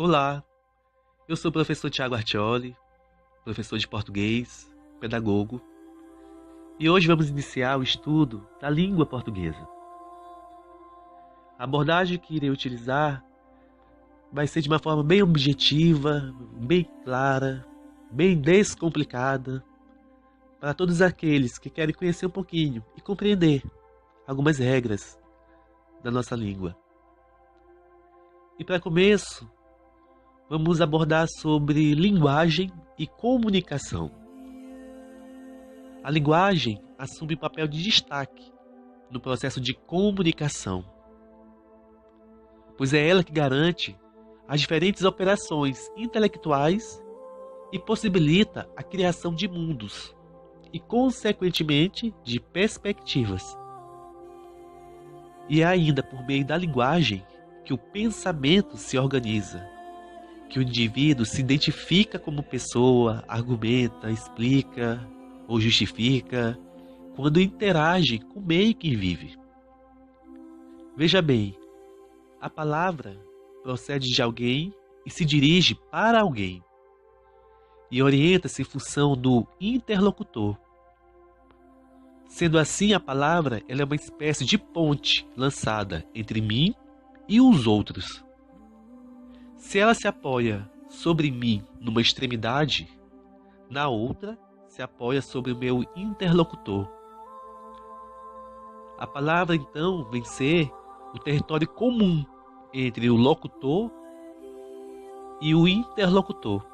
Olá, eu sou o professor Tiago Artioli, professor de português, pedagogo, e hoje vamos iniciar o estudo da língua portuguesa. A abordagem que irei utilizar vai ser de uma forma bem objetiva, bem clara, bem descomplicada, para todos aqueles que querem conhecer um pouquinho e compreender algumas regras da nossa língua. E para começo, vamos abordar sobre linguagem e comunicação. A linguagem assume papel de destaque no processo de comunicação, pois é ela que garante as diferentes operações intelectuais e possibilita a criação de mundos e, consequentemente, de perspectivas. E é ainda por meio da linguagem que o pensamento se organiza, que o indivíduo se identifica como pessoa, argumenta, explica ou justifica quando interage com o meio que vive. Veja bem, a palavra procede de alguém e se dirige para alguém, e orienta-se em função do interlocutor. Sendo assim, a palavra ela é uma espécie de ponte lançada entre mim e os outros. Se ela se apoia sobre mim numa extremidade, na outra se apoia sobre o meu interlocutor. A palavra, então, vem ser o território comum entre o locutor e o interlocutor.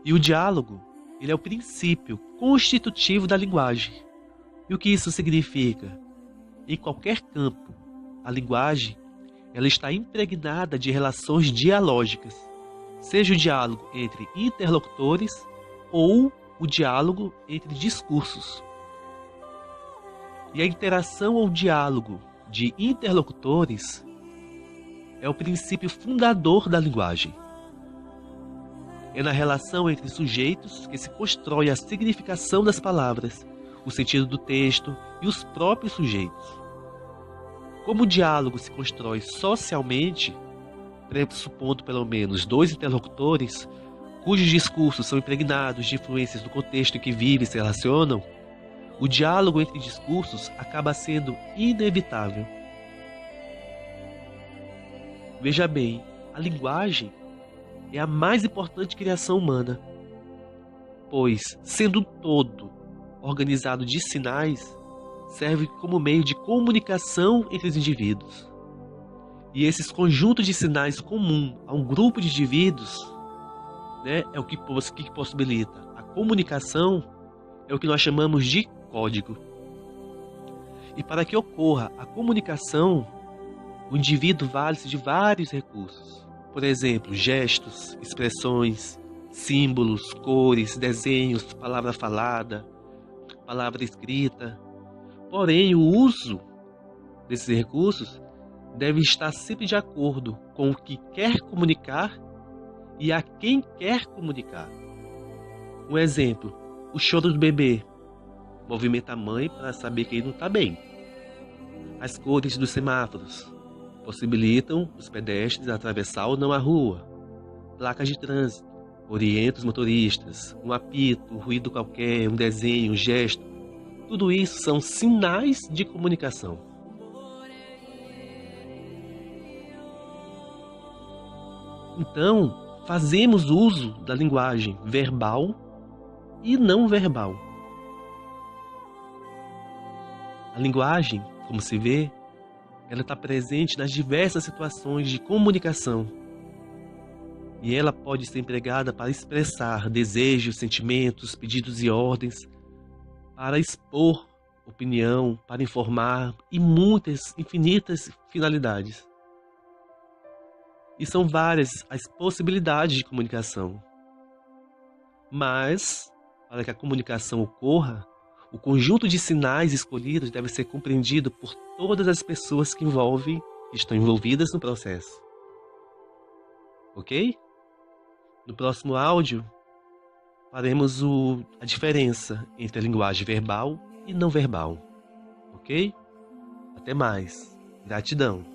E o diálogo, ele é o princípio constitutivo da linguagem. E o que isso significa? Em qualquer campo, a linguagem ela está impregnada de relações dialógicas, seja o diálogo entre interlocutores ou o diálogo entre discursos. E a interação ou diálogo de interlocutores é o princípio fundador da linguagem. É na relação entre sujeitos que se constrói a significação das palavras, o sentido do texto e os próprios sujeitos. Como o diálogo se constrói socialmente, pressupondo pelo menos dois interlocutores, cujos discursos são impregnados de influências do contexto em que vivem e se relacionam, o diálogo entre discursos acaba sendo inevitável. Veja bem, a linguagem é a mais importante criação humana, pois, sendo um todo organizado de sinais, serve como meio de comunicação entre os indivíduos. E esses conjuntos de sinais comum a um grupo de indivíduos, é o que possibilita a comunicação, é o que nós chamamos de código. E para que ocorra a comunicação, o indivíduo vale-se de vários recursos. Por exemplo, gestos, expressões, símbolos, cores, desenhos, palavra falada, palavra escrita. Porém, o uso desses recursos deve estar sempre de acordo com o que quer comunicar e a quem quer comunicar. Um exemplo, o choro do bebê movimenta a mãe para saber que ele não está bem. As cores dos semáforos possibilitam os pedestres atravessar ou não a rua. Placas de trânsito orientam os motoristas. Um apito, um ruído qualquer, um desenho, um gesto. Tudo isso são sinais de comunicação. Então, fazemos uso da linguagem verbal e não verbal. A linguagem, como se vê, ela está presente nas diversas situações de comunicação. E ela pode ser empregada para expressar desejos, sentimentos, pedidos e ordens, para expor opinião, para informar e muitas, infinitas finalidades. E são várias as possibilidades de comunicação. Mas, para que a comunicação ocorra, o conjunto de sinais escolhidos deve ser compreendido por todas as pessoas que estão envolvidas no processo. Ok? No próximo áudio, faremos a diferença entre a linguagem verbal e não verbal. Ok? Até mais. Gratidão.